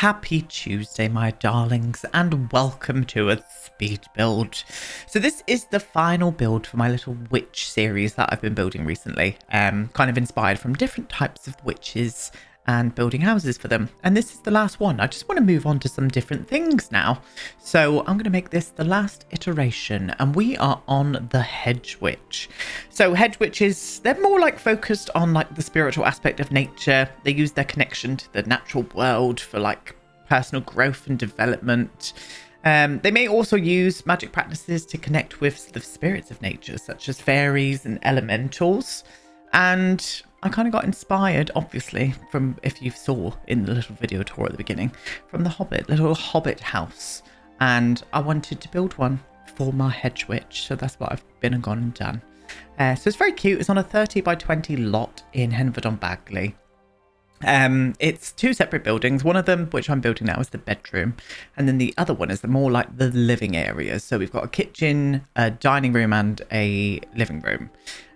Happy Tuesday, my darlings, and welcome to a speed build. So this is the final build for my little witch series that I've been building recently, kind of inspired from different types of witches and building houses for them. And this is the last one. I just want to move on to some different things now. So I'm going to make this the last iteration, and we are on the Hedge Witch. So Hedge Witches, they're more like focused on like the spiritual aspect of nature. They use their connection to the natural world for like personal growth and development. They may also use magic practices to connect with the spirits of nature, such as fairies and elementals. And I kind of got inspired, obviously, from, if you saw in the little video tour at the beginning, from the little Hobbit house. And I wanted to build one for my Hedge Witch. So that's what I've been and gone and done. So it's very cute. It's on a 30 by 20 lot in Hedge. It's two separate buildings. One of them, which I'm building now, is the bedroom, and then the other one is the more like the living areas. So we've got a kitchen, a dining room, and a living room.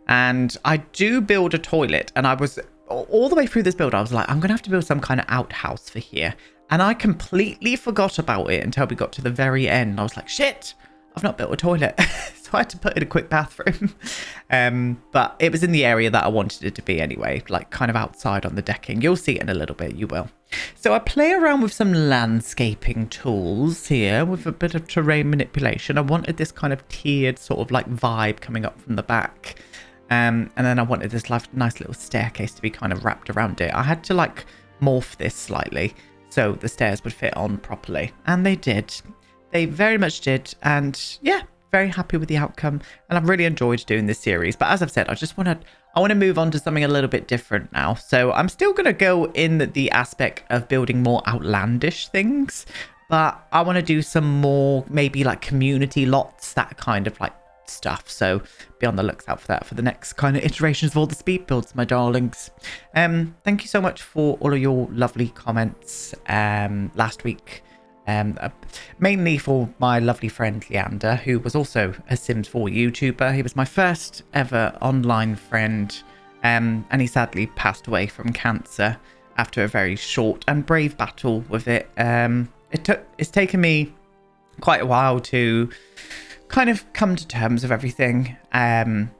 And I do build a toilet, and I was all the way through this build, I was like, I'm gonna have to build some kind of outhouse for here, and I completely forgot about it until we got to the very end. I was like, shit, I've not built a toilet. So I had to put in a quick bathroom. But it was in the area that I wanted it to be anyway, like kind of outside on the decking. You'll see it in a little bit, you will. So I play around with some landscaping tools here with a bit of terrain manipulation. I wanted this kind of tiered sort of like vibe coming up from the back. And then I wanted this nice little staircase to be kind of wrapped around it. I had to like morph this slightly so the stairs would fit on properly. And they did. They very much did. And yeah, very happy with the outcome. And I've really enjoyed doing this series. But as I've said, I want to move on to something a little bit different now. So I'm still going to go in the aspect of building more outlandish things. But I want to do some more maybe like community lots, that kind of like stuff. So be on the lookout for that for the next kind of iterations of all the speed builds, my darlings. Thank you so much for all of your lovely comments last week. Mainly for my lovely friend Leander, who was also a Sims 4 YouTuber. He was my first ever online friend, and he sadly passed away from cancer after a very short and brave battle with it. It's taken me quite a while to kind of come to terms with everything.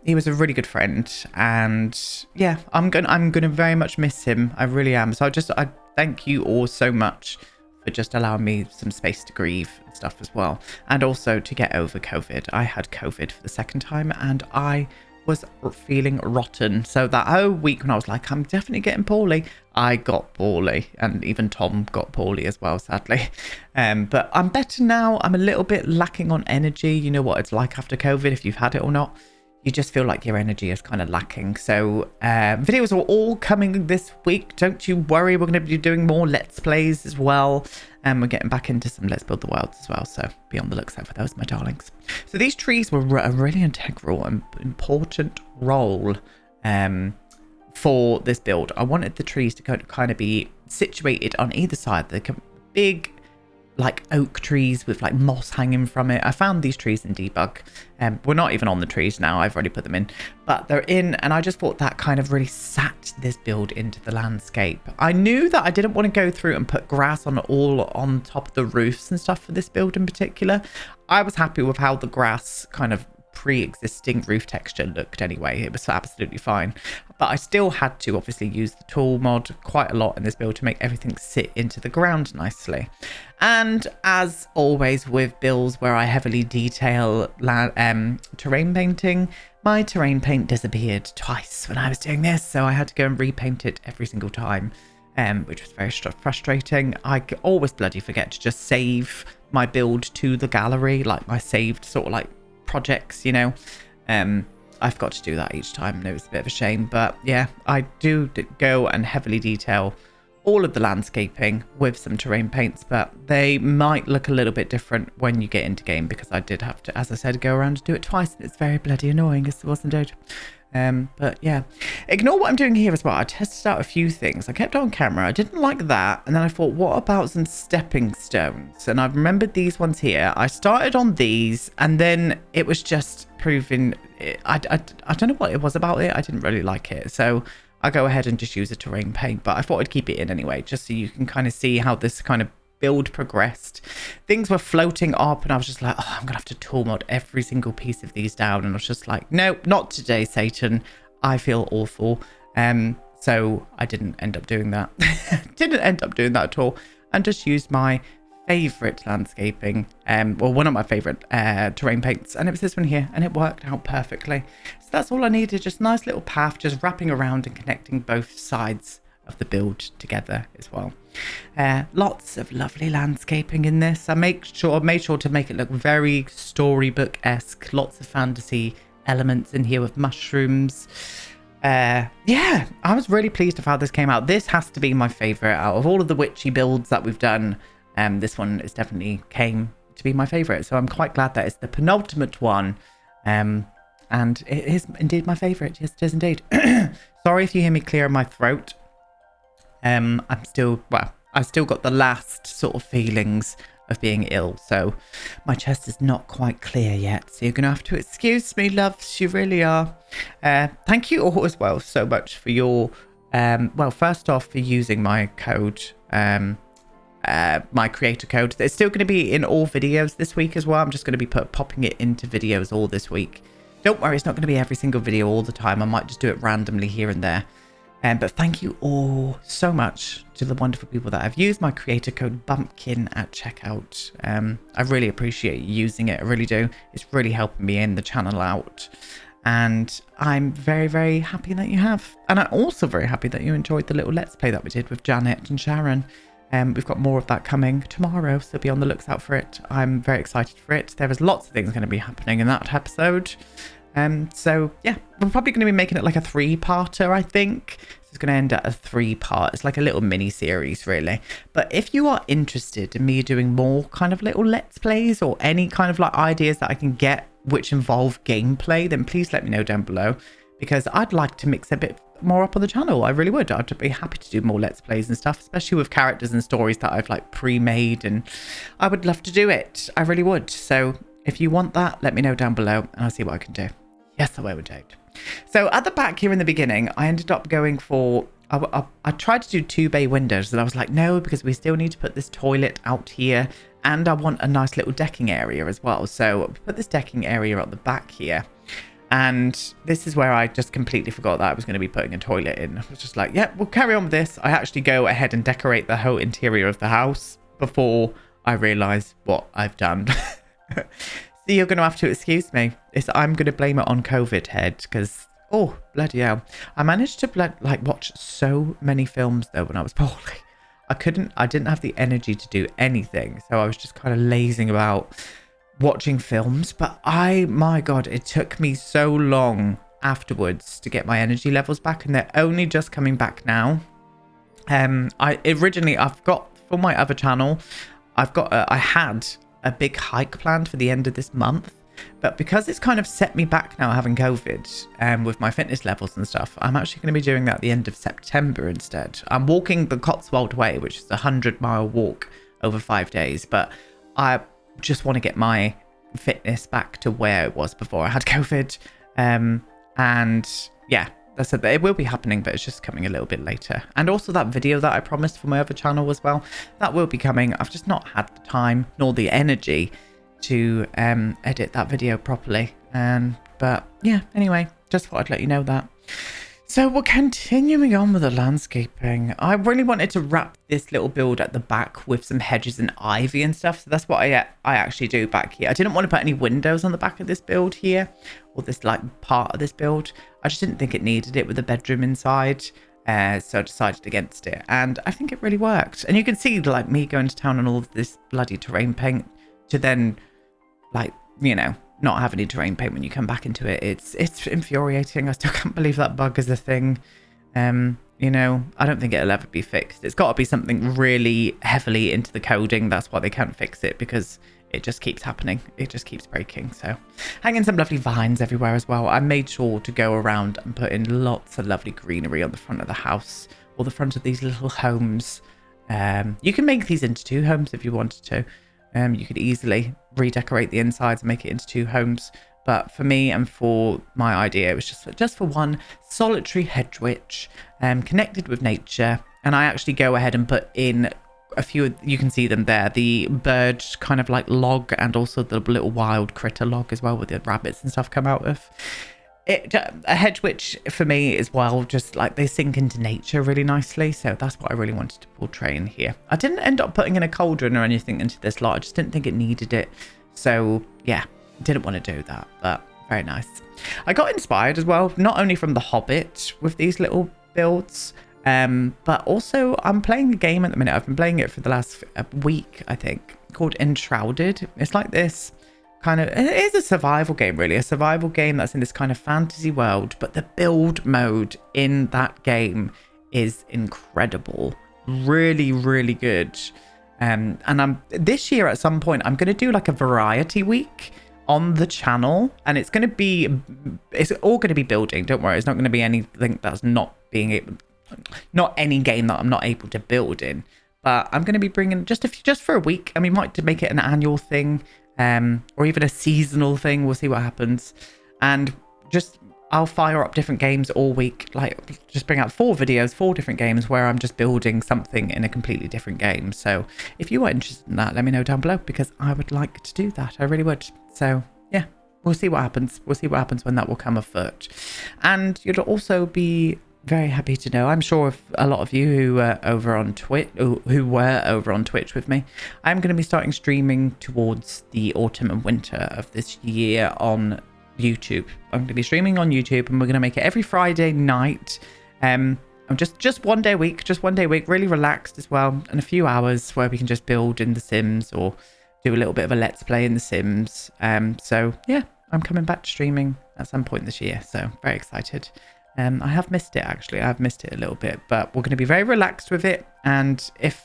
He was a really good friend, and yeah, I'm gonna very much miss him. I really am. So I thank you all so much for just allowing me some space to grieve and stuff as well, and also to get over COVID. I had COVID for the second time, and I was feeling rotten. So that whole week when I was like, I'm definitely getting poorly, I got poorly, and even Tom got poorly as well, sadly. But I'm better now. I'm a little bit lacking on energy. You know what it's like after COVID, if you've had it or not. You just feel like your energy is kind of lacking. So videos are all coming this week. Don't you worry. We're going to be doing more Let's Plays as well. And we're getting back into some Let's Build the Worlds as well. So be on the lookout for those, my darlings. So these trees were a really integral and important role for this build. I wanted the trees to kind of be situated on either side. They're big, like oak trees with like moss hanging from it. I found these trees in debug. We're not even on the trees now. I've already put them in, but they're in, and I just thought that kind of really sat this build into the landscape. I knew that I didn't want to go through and put grass on top of the roofs and stuff for this build in particular. I was happy with how the grass kind of pre-existing roof texture looked anyway. It was absolutely fine, but I still had to obviously use the tool mod quite a lot in this build to make everything sit into the ground nicely. And as always with builds where I heavily detail terrain painting, my terrain paint disappeared twice when I was doing this, so I had to go and repaint it every single time, which was very frustrating. I always bloody forget to just save my build to the gallery, like my saved sort of like projects, you know. I've got to do that each time, and it was a bit of a shame. But yeah, I do go and heavily detail all of the landscaping with some terrain paints, but they might look a little bit different when you get into game, because I did have to, as I said, go around and do it twice, and it's very bloody annoying, as it was indeed. But yeah, ignore what I'm doing here as well. I tested out a few things. I kept it on camera. I didn't like that, and then I thought, what about some stepping stones? And I've remembered these ones here. I started on these, and then it was just proving I don't know what it was about it. I didn't really like it, so I go ahead and just use a terrain paint, but I thought I'd keep it in anyway, just so you can kind of see how this kind of build progressed. Things were floating up and I was just like, oh, I'm gonna have to tool mod every single piece of these down, and I was just like, no, not today, Satan. I feel awful. So I didn't end up doing that. Didn't end up doing that at all, and just used my favorite landscaping, well, one of my favorite terrain paints, and it was this one here, and it worked out perfectly. So that's all I needed, just a nice little path, just wrapping around and connecting both sides of the build together as well. Lots of lovely landscaping in this. I made sure to make it look very storybook-esque. Lots of fantasy elements in here with mushrooms. Yeah, I was really pleased with how this came out. This has to be my favorite out of all of the witchy builds that we've done. This one is definitely came to be my favorite, so I'm quite glad that it's the penultimate one, and it is indeed my favorite. Yes, it is indeed. Sorry if you hear me clear my throat. I've still got the last sort of feelings of being ill, so my chest is not quite clear yet, so you're gonna have to excuse me, loves, you really are. Thank you all as well so much for your well, first off, for using my code, my creator code. It's still going to be in all videos this week as well. I'm just going to be popping it into videos all this week. Don't worry, it's not going to be every single video all the time. I might just do it randomly here and there. But thank you all so much to the wonderful people that have used my creator code Bumpkin at checkout. I really appreciate you using it. I really do. It's really helping me in the channel out. And I'm very, very happy that you have. And I'm also very happy that you enjoyed the little Let's Play that we did with Janet and Sharon. We've got more of that coming tomorrow, so be on the lookout for it. I'm very excited for it. There is lots of things going to be happening in that episode. So yeah, we're probably going to be making it like a 3-parter, I think. So it's going to end at a 3-part. It's like a little mini series, really. But if you are interested in me doing more kind of little Let's Plays or any kind of like ideas that I can get which involve gameplay, then please let me know down below, because I'd like to mix a bit more up on the channel. I really would. I'd be happy to do more Let's Plays and stuff, especially with characters and stories that I've like pre-made, and I would love to do it. I really would. So if you want that, let me know down below and I'll see what I can do. Yes, I will indeed. So at the back here in the beginning, I ended up going for, I tried to do 2 bay windows, and I was like, no, because we still need to put this toilet out here, and I want a nice little decking area as well. So we put this decking area at the back here. And this is where I just completely forgot that I was going to be putting a toilet in. I was just like, yeah, we'll carry on with this. I actually go ahead and decorate the whole interior of the house before I realise what I've done. So you're going to have to excuse me. I'm going to blame it on COVID head, because, oh, bloody hell. I managed to watch so many films though when I was poorly. I didn't have the energy to do anything. So I was just kind of lazing about watching films, but my God, it took me so long afterwards to get my energy levels back, and they're only just coming back now. I've got, for my other channel, I had a big hike planned for the end of this month, but because it's kind of set me back now having COVID, with my fitness levels and stuff, I'm actually going to be doing that at the end of September instead. I'm walking the Cotswold Way, which is a 100-mile walk over 5 days, but I just want to get my fitness back to where it was before I had COVID. And yeah, that's it. It will be happening, but it's just coming a little bit later. And also that video that I promised for my other channel as well, that will be coming. I've just not had the time nor the energy to edit that video properly. But yeah, anyway, just thought I'd let you know that. So we're continuing on with the landscaping. I really wanted to wrap this little build at the back with some hedges and ivy and stuff. So that's what I actually do back here. I didn't want to put any windows on the back of this build here, or this like part of this build. I just didn't think it needed it with a bedroom inside. So I decided against it. And I think it really worked. And you can see like me going to town on all of this bloody terrain paint to then like, you know, not have any terrain paint when you come back into it. It's infuriating. I still can't believe that bug is a thing. You know, I don't think it'll ever be fixed. It's got to be something really heavily into the coding. That's why they can't fix it, because it just keeps happening. It just keeps breaking. So hanging some lovely vines everywhere as well. I made sure to go around and put in lots of lovely greenery on the front of the house, or the front of these little homes. You can make these into 2 homes if you wanted to. You could easily redecorate the insides and make it into 2 homes. But for me and for my idea, it was just for one solitary hedge witch, connected with nature. And I actually go ahead and put in a few, you can see them there, the bird kind of like log, and also the little wild critter log as well, with the rabbits and stuff come out of it. A hedge witch for me as well, just like they sink into nature really nicely. So that's what I really wanted to portray in here. I didn't end up putting in a cauldron or anything into this lot. I just didn't think it needed it. So yeah, didn't want to do that, but very nice. I got inspired as well, not only from The Hobbit with these little builds, but also I'm playing a game at the minute. I've been playing it for the last week, I think, called Enshrouded. It's like this kind of, it is a survival game, really, a survival game that's in this kind of fantasy world, but the build mode in that game is incredible. Really, really good. And this year at some point, I'm going to do like a variety week on the channel, and it's all going to be building. Don't worry, it's not going to be anything that's not any game that I'm not able to build in. But I'm going to be bringing just for a week, and we might make it an annual thing, or even a seasonal thing. We'll see what happens. And I'll fire up different games all week, like just bring out 4 videos, 4 different games where I'm just building something in a completely different game. So if you are interested in that, let me know down below, because I would like to do that. I really would. So yeah, we'll see what happens. We'll see what happens when that will come afoot. And you'll also be very happy to know, I'm sure if a lot of you who were over on Twitch with me, I'm going to be starting streaming towards the autumn and winter of this year on YouTube. I'm going to be streaming on YouTube, and we're going to make it every Friday night. I'm just one day a week, really relaxed as well, and a few hours where we can just build in The Sims or do a little bit of a let's play in The Sims. So yeah, I'm coming back to streaming at some point this year, so very excited. I have missed it, actually. I've missed it a little bit, but we're going to be very relaxed with it. And if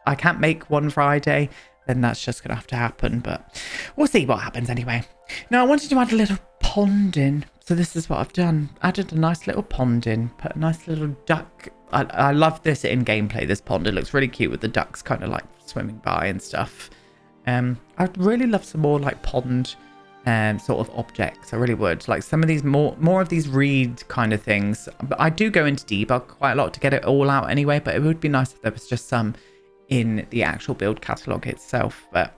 I can't make one Friday, then that's just going to have to happen. But we'll see what happens anyway. Now, I wanted to add a little pond in. So this is what I've done. Added a nice little pond in. Put a nice little duck. I love this in gameplay, this pond. It looks really cute with the ducks kind of like swimming by and stuff. I'd really love some more like pond sort of objects. I really would like some of these more of these reed kind of things, but I do go into debug quite a lot to get it all out anyway. But it would be nice if there was just some in the actual build catalog itself, but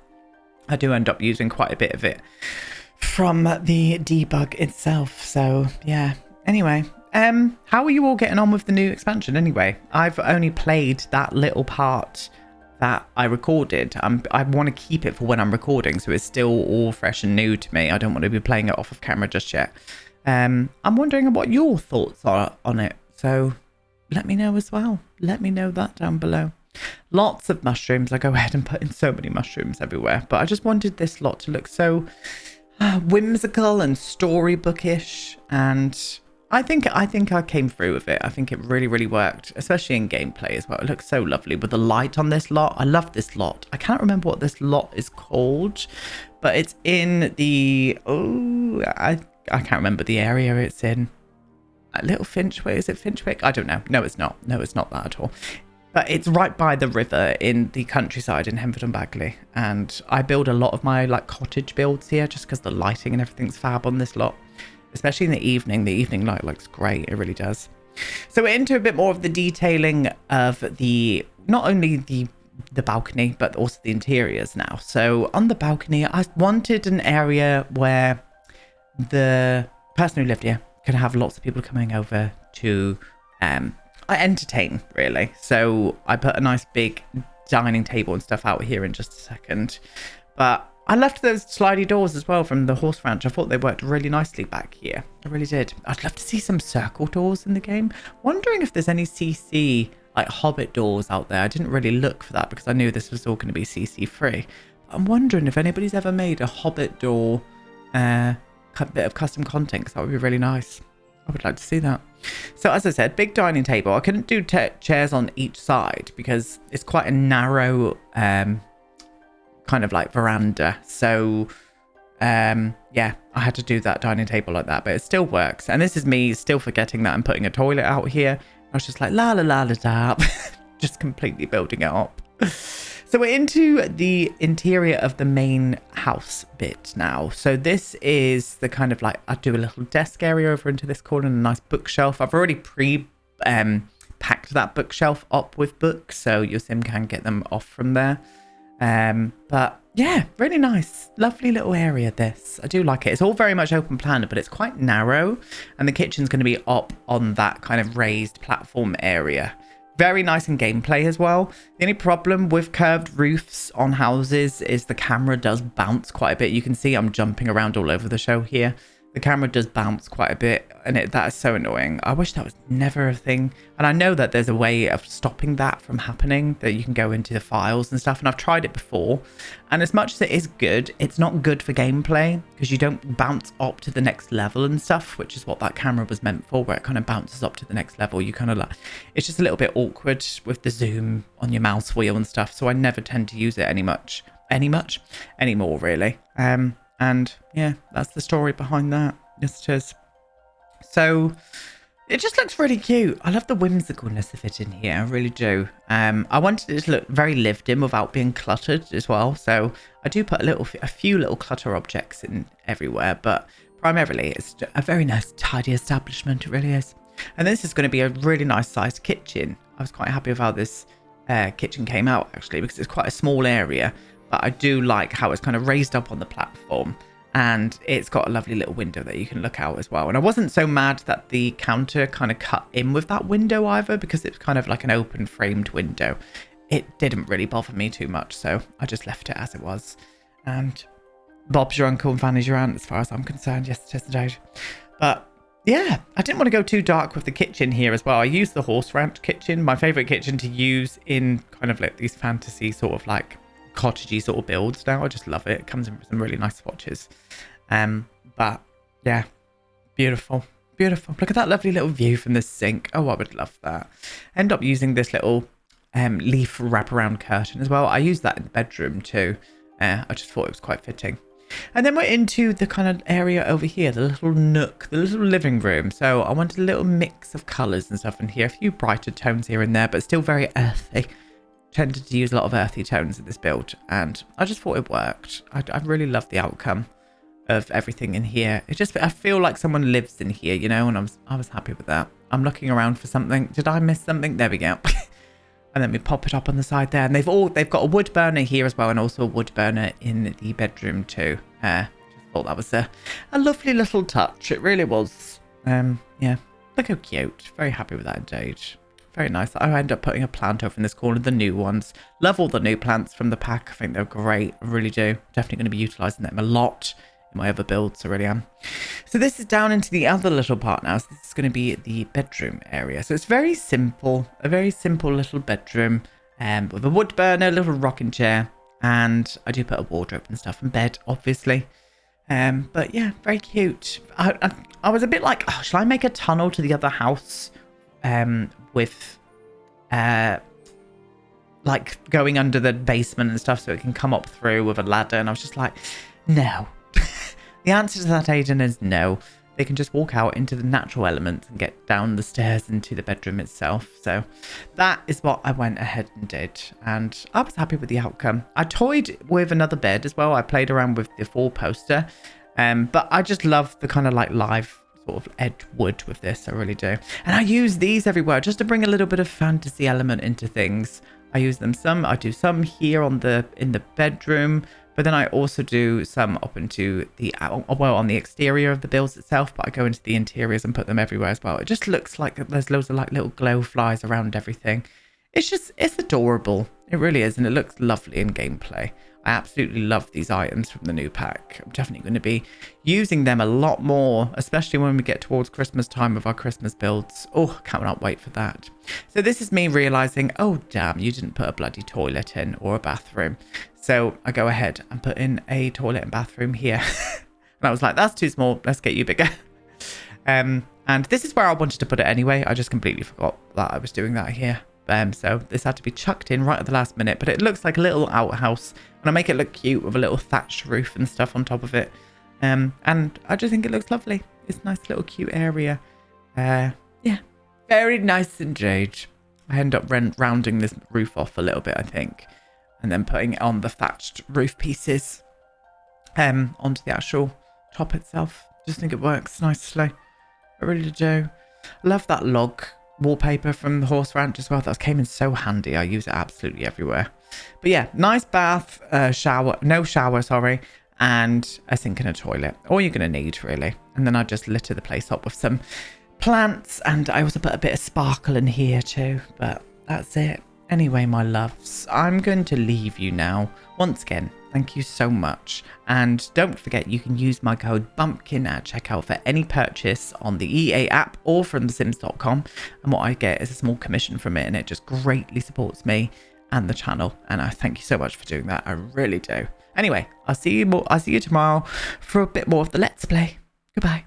I do end up using quite a bit of it from the debug itself. So yeah, anyway, how are you all getting on with the new expansion anyway? I've only played that little part that I recorded. I want to keep it for when I'm recording, so it's still all fresh and new to me. I don't want to be playing it off of camera just yet. I'm wondering what your thoughts are on it, so let me know as well. Let me know that down below. Lots of mushrooms. I go ahead and put in so many mushrooms everywhere, but I just wanted this lot to look so whimsical and storybookish, and I think I came through with it. I think it really, really worked, especially in gameplay as well. It looks so lovely with the light on this lot. I love this lot. I can't remember what this lot is called, but it's in the, I can't remember the area it's in. Little Finchwick, is it Finchwick? I don't know. No, it's not. No, it's not that at all. But it's right by the river in the countryside in Henford and Bagley. And I build a lot of my like cottage builds here just because the lighting and everything's fab on this lot. Especially in the evening. The evening light looks great. It really does. So we're into a bit more of the detailing of the, not only the balcony, but also the interiors now. So on the balcony, I wanted an area where the person who lived here could have lots of people coming over to entertain, really. So I put a nice big dining table and stuff out here in just a second. But I left those slidey doors as well from the horse ranch. I thought they worked really nicely back here. I really did. I'd love to see some circle doors in the game. Wondering if there's any CC, like Hobbit doors out there. I didn't really look for that because I knew this was all going to be CC free. But I'm wondering if anybody's ever made a Hobbit door bit of custom content, because that would be really nice. I would like to see that. So as I said, big dining table. I couldn't do chairs on each side because it's quite a narrow kind of like veranda. So yeah, I had to do that dining table like that, but it still works. And this is me still forgetting that I'm putting a toilet out here. I was just like la la la la da, just completely building it up. So we're into the interior of the main house bit now. So this is the kind of like, I do a little desk area over into this corner and a nice bookshelf. I've already packed that bookshelf up with books, so your sim can get them off from there. But yeah, really nice, lovely little area this. I do like it. It's all very much open plan, but it's quite narrow, and the kitchen's going to be up on that kind of raised platform area. Very nice in gameplay as well. The only problem with curved roofs on houses is the camera does bounce quite a bit. You can see I'm jumping around all over the show here. The camera does bounce quite a bit, and that is so annoying. I wish that was never a thing. And I know that there's a way of stopping that from happening, that you can go into the files and stuff, and I've tried it before. And as much as it is good, it's not good for gameplay, because you don't bounce up to the next level and stuff, which is what that camera was meant for, where it kind of bounces up to the next level. You kind of like, it's just a little bit awkward with the zoom on your mouse wheel and stuff, so I never tend to use it anymore, really. And yeah, that's the story behind that. Yes, it is. So it just looks really cute. I love the whimsicalness of it in here. I really do. I wanted it to look very lived in without being cluttered as well. So I do put a few little clutter objects in everywhere, but primarily it's a very nice, tidy establishment. It really is. And this is going to be a really nice sized kitchen. I was quite happy with how this kitchen came out, actually, because it's quite a small area. But I do like how it's kind of raised up on the platform, and it's got a lovely little window that you can look out as well. And I wasn't so mad that the counter kind of cut in with that window either, because it's kind of like an open framed window. It didn't really bother me too much, so I just left it as it was. And Bob's your uncle and Fanny's your aunt as far as I'm concerned. Yes, it is indeed. But yeah, I didn't want to go too dark with the kitchen here as well. I used the horse ranch kitchen, my favorite kitchen to use in kind of like these fantasy sort of like cottagey sort of builds now. I just love it. It comes in with some really nice swatches. But yeah, beautiful. Look at that lovely little view from the sink. Oh, I would love that. End up using this little leaf wraparound curtain as well. I use that in the bedroom too. I just thought it was quite fitting. And then we're into the kind of area over here, the little nook, the little living room. So I wanted a little mix of colours and stuff in here. A few brighter tones here and there, but still very earthy. Tended to use a lot of earthy tones in this build, and I just thought it worked. I really love the outcome of everything in here. I feel like someone lives in here, you know, and I was happy with that. I'm looking around for something. Did I miss something? There we go. And then we pop it up on the side there, and they've got a wood burner here as well, and also a wood burner in the bedroom too. Just thought that was a lovely little touch. It really was. Yeah, look how cute. Very happy with that indeed. Very nice. I end up putting a plant over in this corner, the new ones. Love all the new plants from the pack. I think they're great. I really do. Definitely going to be utilising them a lot in my other builds. I really am. So this is down into the other little part now. So this is going to be the bedroom area. So it's very simple. A very simple little bedroom with a wood burner, a little rocking chair. And I do put a wardrobe and stuff in bed, obviously. But yeah, very cute. I was a bit like, oh, shall I make a tunnel to the other house? With like going under the basement and stuff so it can come up through with a ladder, and I was just like, no. The answer to that, Aiden, is no. They can just walk out into the natural elements and get down the stairs into the bedroom itself. So that is what I went ahead and did, and I was happy with the outcome. I toyed with another bed as well. I played around with the 4-poster, but I just love the kind of like live sort of edge wood with this. I really do. And I use these everywhere just to bring a little bit of fantasy element into things. I use them I do some here in the bedroom, but then I also do some up into on the exterior of the builds itself, but I go into the interiors and put them everywhere as well. It just looks like there's loads of like little glow flies around everything. It's adorable. It really is, and it looks lovely in gameplay. I absolutely love these items from the new pack. I'm definitely going to be using them a lot more, especially when we get towards Christmas time with our Christmas builds. Oh, cannot wait for that. So this is me realizing, oh, damn, you didn't put a bloody toilet in or a bathroom. So I go ahead and put in a toilet and bathroom here. And I was like, that's too small. Let's get you bigger. And this is where I wanted to put it anyway. I just completely forgot that I was doing that here. So this had to be chucked in right at the last minute, but it looks like a little outhouse, and I make it look cute with a little thatched roof and stuff on top of it. And I just think it looks lovely. It's a nice little cute area. Yeah, very nice indeed. I end up rounding this roof off a little bit, I think. and then putting it on the thatched roof pieces onto the actual top itself. Just think it works nicely. I really do. Love that log wallpaper from the horse ranch as well. That came in so handy. I use it absolutely everywhere. But yeah, nice bath, shower, sorry, and a sink and a toilet. All you're going to need, really. And then I just litter the place up with some plants, and I also put a bit of sparkle in here too. But that's it. Anyway, my loves, I'm going to leave you now. Once again, thank you so much. And don't forget, you can use my code BUMPKIN at checkout for any purchase on the EA app or from thesims.com. And what I get is a small commission from it, and it just greatly supports me and the channel. And I thank you so much for doing that. I really do. Anyway, I'll see you tomorrow for a bit more of the Let's Play. Goodbye.